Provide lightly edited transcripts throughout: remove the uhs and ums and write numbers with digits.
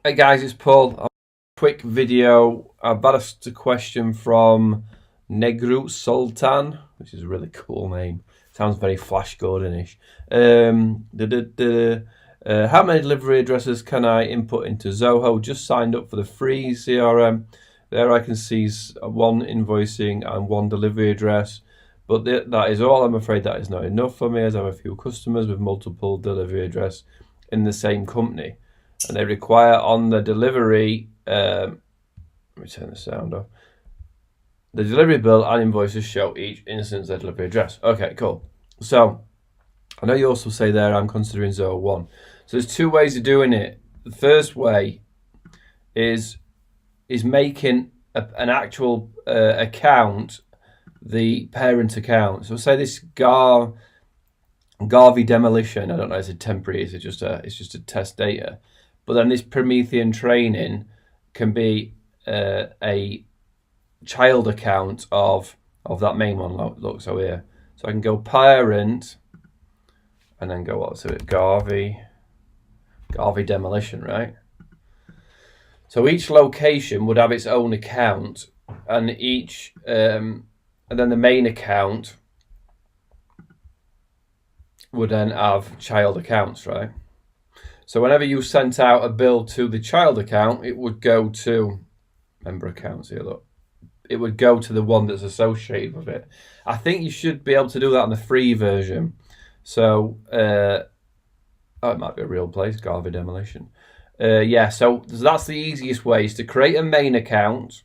Hey guys, it's Paul. A quick video. I've had a question from Negru Sultan, which is a really cool name. Sounds very Flash Gordon-ish. How many delivery addresses can I input into Zoho? Just signed up for the free CRM. There I can see one invoicing and one delivery address. But that is all. I'm afraid that is not enough for me, as I have a few customers with multiple delivery address in the same company. And they require on the delivery, let me turn the sound off. The delivery bill and invoices show each instance their delivery address. Okay, cool. So I know you also say there I'm considering Zoho 1. So there's two ways of doing it. The first way is making an actual account the parent account. So say this Garvey demolition. I don't know. Is it temporary? Is it just a test data? But then this Promethean training can be a child account of that main one. Look, so here, so I can go parent, and then go what's it? Garvey demolition, right? So each location would have its own account, and and then the main account would then have child accounts, right? So whenever you sent out a bill to the child account, it would go to member accounts here, look. It would go to the one that's associated with it. I think you should be able to do that on the free version. So, oh, it might be a real place, Garvey Demolition. Yeah, so that's the easiest way, is to create a main account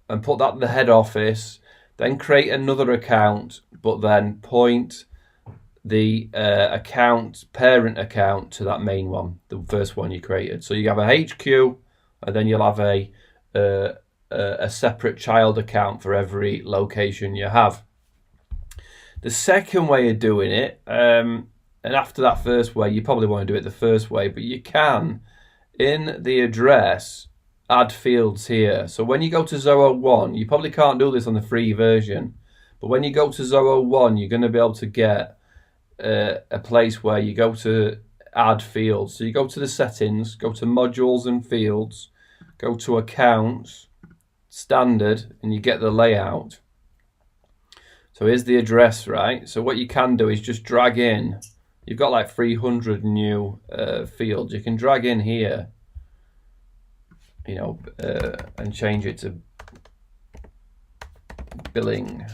and put that in the head office, then create another account, but then point the parent account to that main one, the first one you created. So you have a HQ, and then you'll have a separate child account for every location you have. The second way of doing it, and after that first way, you probably want to do it the first way, but you can, in the address, add fields here. So when you go to Zoho 1, you probably can't do this on the free version, but when you go to Zoho 1, you're going to be able to get a place where you go to add fields. So you go to the settings, go to modules and fields, go to accounts, standard, and you get the layout. So here's the address, right? So what you can do is just drag in. You've got like 300 new fields. You can drag in here, and change it to Billing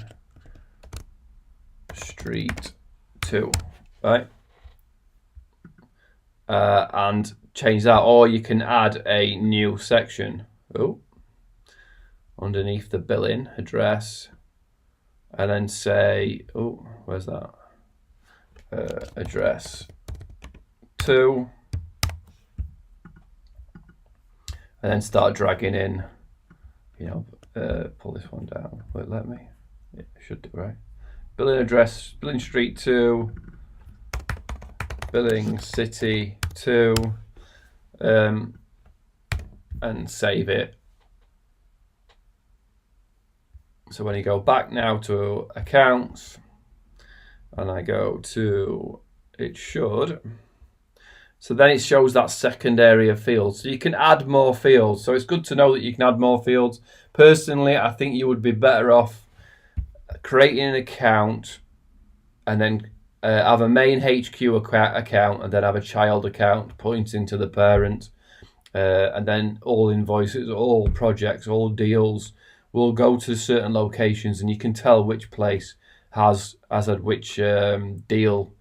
Street 2, right? And change that, or you can add a new section. Underneath the billing address, and then say, where's that? Address 2, and then start dragging in. Pull this one down. Will it let me? Yeah, it should do, right? Billing Street 2, Billing City 2, and save it. So when you go back now to accounts, and I go to, it should, so then it shows that second area of fields. So you can add more fields. So it's good to know that you can add more fields. Personally, I think you would be better off creating an account and then have a main HQ account and then have a child account pointing to the parent. And then all invoices, all projects, all deals will go to certain locations, and you can tell which place has had which deal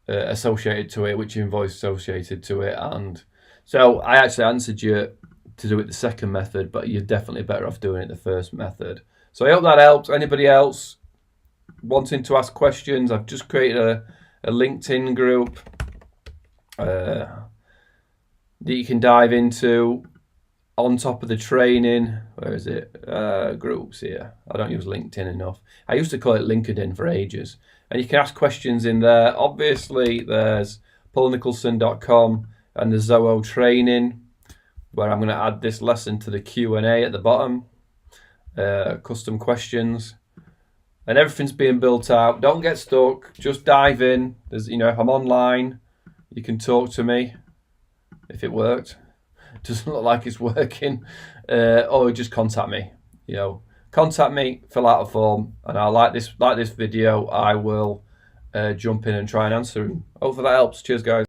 associated to it, which invoice associated to it. And so I actually answered you to do it the second method, but you're definitely better off doing it the first method. So I hope that helps. Anybody else wanting to ask questions, I've just created a LinkedIn group that you can dive into on top of the training. Where is it? Groups here. I don't use LinkedIn enough. I used to call it LinkedIn for ages. And you can ask questions in there. Obviously, there's paulnicholson.com and the Zoho training, where I'm going to add this lesson to the Q&A at the bottom. Custom questions. And everything's being built out. Don't get stuck. Just dive in. There's, if I'm online, you can talk to me if it worked. doesn't look like it's working, or just contact me. Contact me, fill out a form, and I like this video, I will jump in and try and answer. Hopefully that helps. Cheers, guys.